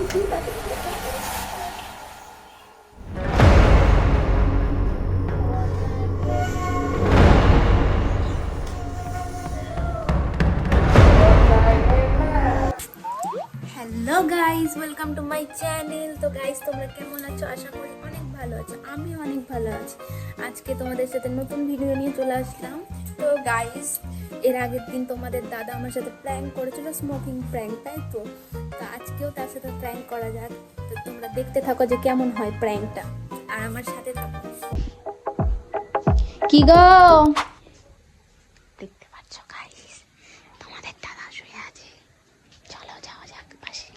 Hello guys, welcome to my channel. তো guys, তোমরা কেমন আছো? আশা করি অনেক ভালো আছো। আমি অনেক ভালো আছি। আজকে তোমাদের সাথে নতুন ভিডিও নিয়ে চলে আসলাম। তো গাইস, এর আগের দিন তোমাদের দাদা আমার সাথে প্র্যাঙ্ক করেছিল, স্মোকিং প্র্যাঙ্ক, তাই তো? তো আজকেও তার সাথে প্র্যাঙ্ক করা যাক। তো তোমরা দেখতে থাকো যে কেমন হয় প্র্যাঙ্কটা, আর আমার সাথে থাকো। কি গো, দেখতে পাচ্ছ গাইস, তোমাদের দাদা শুয়ে আছে। চলো যাওয়া যাক পাশে।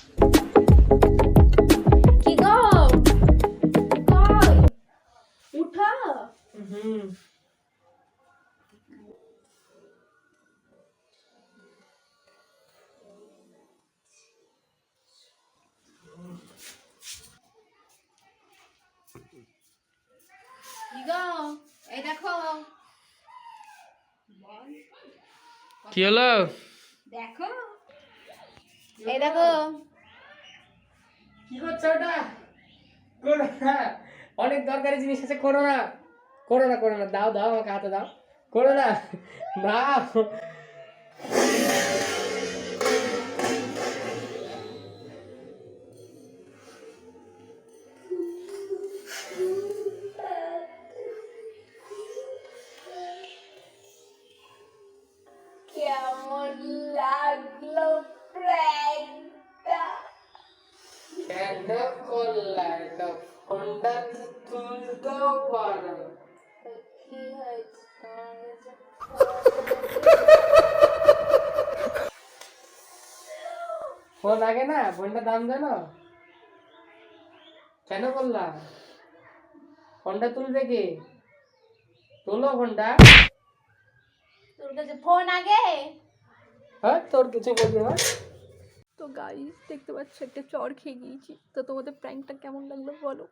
কি গো, কই উঠো। কি গো, এই দেখো। কি হলো? দেখো, এই দেখো। কি হচ্ছে ওটা? করো না, অনেক দরকারি জিনিস আছে। করো না, করো না, করো না। দাও দাও, আমাকে হাতে দাও। করো না, দাও। কেমন লাগলো প্র্যাঙ্কটা? কেন করলা এটা? ফোনটা তুলতেও পারো। কি হয়েছে? ফোন আগে না, ফোনটার দাম জানো? কেন করলা? ফোনটা তুলবে কি? তোলো ফোনটা। তোর কাছে ফোন আগে? হ্যাঁ, তোর কিছু বলবি না। তো গাইস, দেখতে পাচ্ছ একটা চড় খেয়ে গিয়েছি। তো তোমাদের প্র্যাঙ্কটা কেমন লাগলো বলো।